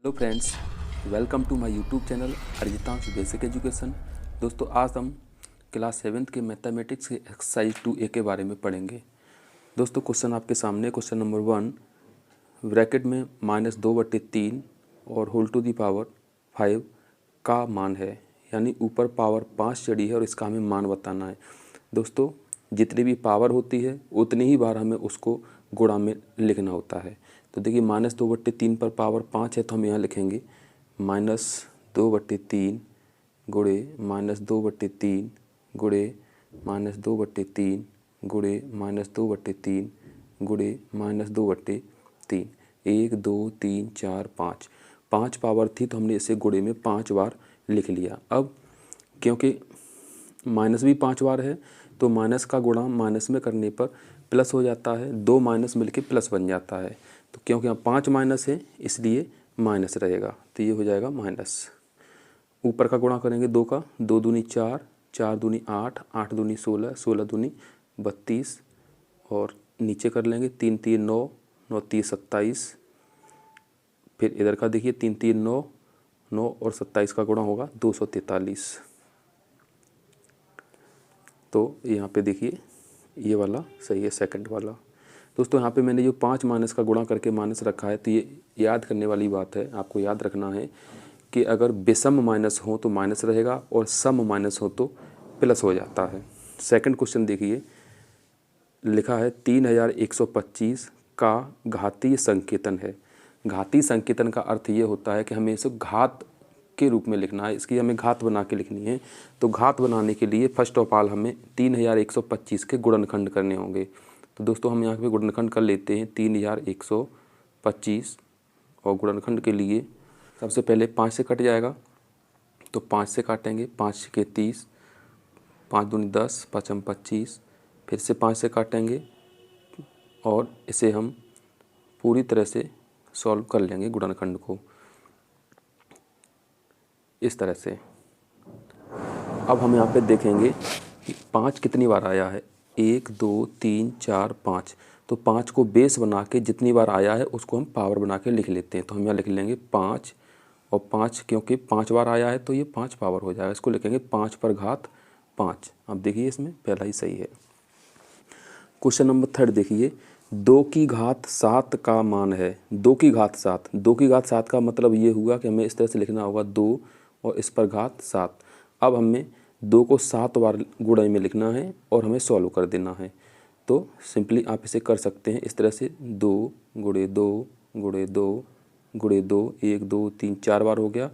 Hello friends, welcome to my YouTube channel Arijitansh basic education. दोस्तों, आज हम क्लास 7th के मैथमेटिक्स के एक्सरसाइज 2A के बारे में पढ़ेंगे। दोस्तों, क्वेश्चन आपके सामने क्वेश्चन नंबर 1 ब्रैकेट में -2/3 और होल टू दी पावर 5 का मान है, यानी ऊपर पावर 5 चढ़ी है और इसका हमें मान बताना है। दोस्तों, जितनी भी पावर होती है उतनी ही बार हमें उसको गुणा में लिखना होता है। तो देखिए, -2/3 पर पावर 5 है तो हम यहाँ लिखेंगे -2/3 गुणे -2/3 गुणे -2/3 गुणे -2/3 गुणे -2/3। 1 2 3 4 5 5 पावर थी तो हमने इसे गुणे में 5 बार लिख लिया। अब क्योंकि माइनस भी 5 बार है तो माइनस का गुणा माइनस में करने पर प्लस हो जाता है, 2 माइनस मिलके प्लस बन जाता है। तो क्योंकि यहाँ 5 माइनस है इसलिए माइनस रहेगा, तो ये हो जाएगा माइनस। ऊपर का गुणा करेंगे 2 का, 2 दूनी 4, 4 दूनी 8, 8 दूनी 16, 16 दूनी 32 और नीचे कर लेंगे 3 3 9, 9 3 27। फिर इधर का देखिए 3 3 9, 9 और 27 का गुणा होगा 243। तो यहाँ पे देखिए ये वाला सही है, सेकंड वाला। दोस्तों, यहाँ पे मैंने जो 5 माइनस का गुणा करके माइनस रखा है, तो ये याद करने वाली बात है, आपको याद रखना है कि अगर विषम माइनस हो तो माइनस रहेगा और सम माइनस हो तो प्लस हो जाता है। सेकंड क्वेश्चन देखिए, लिखा है 3125 का घातीय संकेतन है। घातीय संकेतन का अर्थ ये होता है कि हमें इसे घात के रूप में लिखना है, इसकी हमें घात बना के लिखनी है। तो घात बनाने के लिए फर्स्ट ऑफ ऑल हमें 3125 के गुणनखंड करने होंगे। तो दोस्तों, हम यहाँ पे गुणनखंड कर लेते हैं 3125 और गुणनखंड के लिए सबसे पहले 5 से कट जाएगा तो 5 से काटेंगे, 5 के 30, 5 दूनी 10, 5 हम 25, फिर से 5 से काटेंगे और इसे हम पूरी तरह से सॉल्व कर लेंगे गुणनखंड को इस तरह से। अब हम यहाँ पे देखेंगे कि 5 कितनी बार आया है, 1 2 3 4 5। तो 5 को बेस बना के जितनी बार आया है उसको हम पावर बना के लिख लेते हैं। तो हम यहाँ लिख लेंगे 5 और 5, क्योंकि 5 बार आया है तो ये 5 पावर हो जाएगा, इसको लिखेंगे 5 पर घात 5। अब देखिए इसमें पहला ही सही है। क्वेश्चन नंबर 3 देखिए, 2 की घात 7 का मान है। 2 की घात 7, 2 की घात 7 का मतलब ये हुआ कि हमें इस तरह से लिखना होगा 2 और इस पर घात 7। अब हमें 2 को 7 बार गुणे में लिखना है और हमें सॉल्व कर देना है। तो सिंपली आप इसे कर सकते हैं इस तरह से, 2 गुणे 2 गुणे 2 गुणे 2, 1 2 3 4 बार हो गया,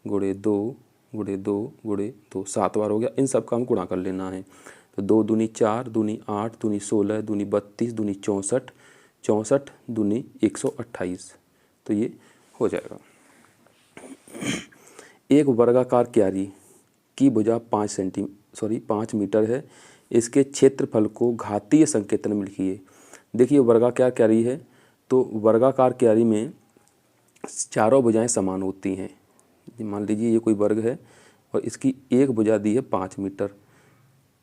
गुणे 2 गुणे 2 गुणे 2 7 बार हो गया। इन सब का हम गुणा कर लेना है। तो 2 दूनी 4, दूनी 8, दूनी 16, दूनी 32, दूनी 64, 64 दूनी 128। तो ये हो जाएगा। एक वर्गाकार क्यारी की भुजा 5 मीटर है, इसके क्षेत्रफल को घातीय संकेतन में लिखिए। देखिए, वर्गाकार क्यारी है तो वर्गाकार क्यारी में चारों भुजाएं समान होती हैं। मान लीजिए ये कोई वर्ग है और इसकी एक भुजा दी है 5 मीटर,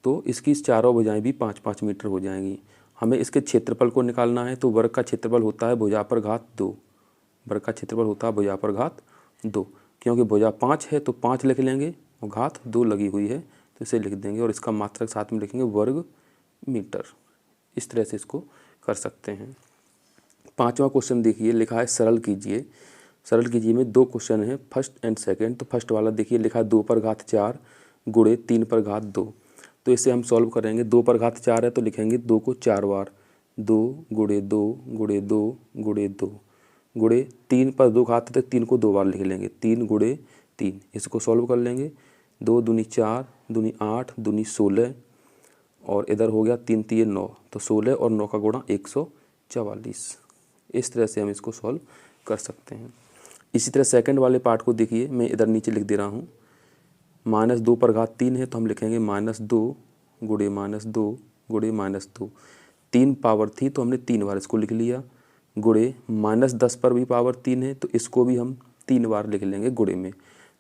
तो इसकी चारों भुजाएं भी 5-5 मीटर हो जाएंगी। हमें इसके क्षेत्रफल को निकालना है, तो वर्ग का क्षेत्रफल होता है भुजा पर घात 2। वर्ग का क्षेत्रफल होता है भुजा पर घात 2। क्योंकि भुजा 5 है तो 5 लिख लेंगे और घात 2 लगी हुई है तो इसे लिख देंगे और इसका मात्रक साथ में लिखेंगे वर्ग मीटर। इस तरह से इसको कर सकते हैं। 5वां क्वेश्चन देखिए, लिखा है सरल कीजिए। सरल कीजिए में 2 क्वेश्चन है, फर्स्ट एंड सेकंड। तो फर्स्ट वाला देखिए, लिखा है 2 पर घात 4 गुणे 3 पर घात 2। तो इसे हम सॉल्व करेंगे। 2 पर घात 4 है तो लिखेंगे 2 को 4 बार, 2 गुणे 2 गुणे 2 गुणे 2 गुणे 3 पर 2 घात है तो 3 को 2 बार लिख लेंगे, 3 गुणे 3। इसको सॉल्व कर लेंगे। 2 दूनी 4, दूनी 8, दूनी 16 और इधर हो गया 3 3 9, तो 16 और 9 का गुणा 144। इस तरह से हम इसको सॉल्व कर सकते हैं। इसी तरह सेकंड वाले पार्ट को देखिए, मैं इधर नीचे लिख दे रहा हूँ। -2 पर घात 3 है तो हम लिखेंगे -2 गुणे -2 गुणे -2। 3 पावर थी तो हमने 3 बार इसको लिख लिया। गुणे -10 पर भी पावर 3 है तो इसको भी हम 3 बार लिख लेंगे गुणे में।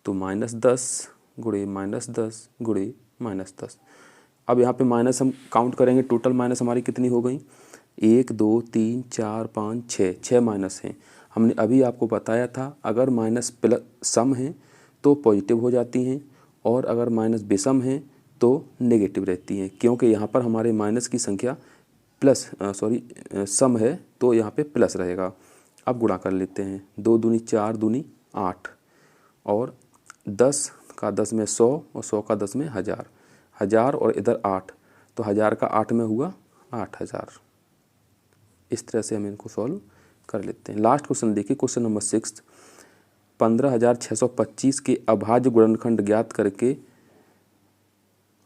तो -10 गुणे -10 गुणे -10। अब यहाँ पे माइनस हम काउंट करेंगे, टोटल माइनस हमारी कितनी हो गई, 1 2 3 4 5 6 माइनस हैं। हमने अभी आपको बताया था अगर माइनस प्लस सम है तो पॉजिटिव हो जाती हैं और अगर माइनस विषम है तो नेगेटिव रहती हैं, क्योंकि यहाँ पर हमारे माइनस की संख्या सम है तो यहाँ पे प्लस रहेगा। अब गुणा कर लेते हैं, 2 दूनी 4 दूनी 8 और 10 का 10 में 100 और 100 का 10 में 1000, 1000 और इधर 8 तो 1000 का 8 में हुआ 8000। इस तरह से हम इनको सॉल्व कर लेते हैं। लास्ट क्वेश्चन देखिए, क्वेश्चन नंबर 6, 15625 के अभाज्य गुणनखंड ज्ञात करके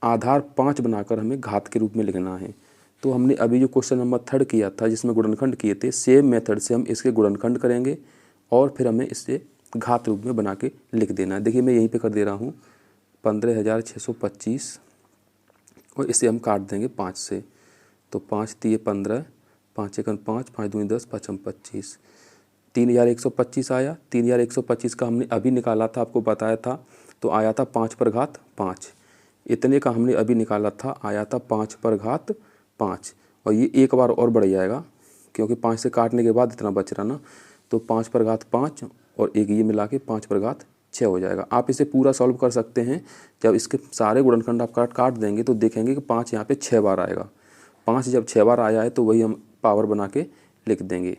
आधार 5 बनाकर हमें घात के रूप में लिखना है। तो हमने अभी जो क्वेश्चन नंबर 3 किया था जिसमें गुणनखंड किए थे, सेम मेथड से हम इसके गुणनखंड करेंगे और फिर हमें इससे घात रूप में बना के लिख देना है। देखिए मैं यहीं पे कर दे रहा हूँ 15625 और इसे हम काट देंगे 5 से। तो 5 तिये 15, 5 एकम 5, 5 दूनी 10, 5 हम 25, 3125 आया। 3125 का हमने अभी निकाला था, आपको बताया था, तो आया था 5 पर घात 5। इतने का हमने अभी निकाला था, आया था 5 पर घात 5 और ये एक बार और बढ़ जाएगा क्योंकि 5 से काटने के बाद इतना बच रहा ना, तो 5 पर घात 5 और एक ये मिला के 5 पर घात 6 हो जाएगा। आप इसे पूरा सॉल्व कर सकते हैं। जब इसके सारे गुणनखंड आप काट देंगे तो देखेंगे कि 5 यहाँ पे 6 बार आएगा। 5 जब 6 बार आया है तो वही हम पावर बना के लिख देंगे।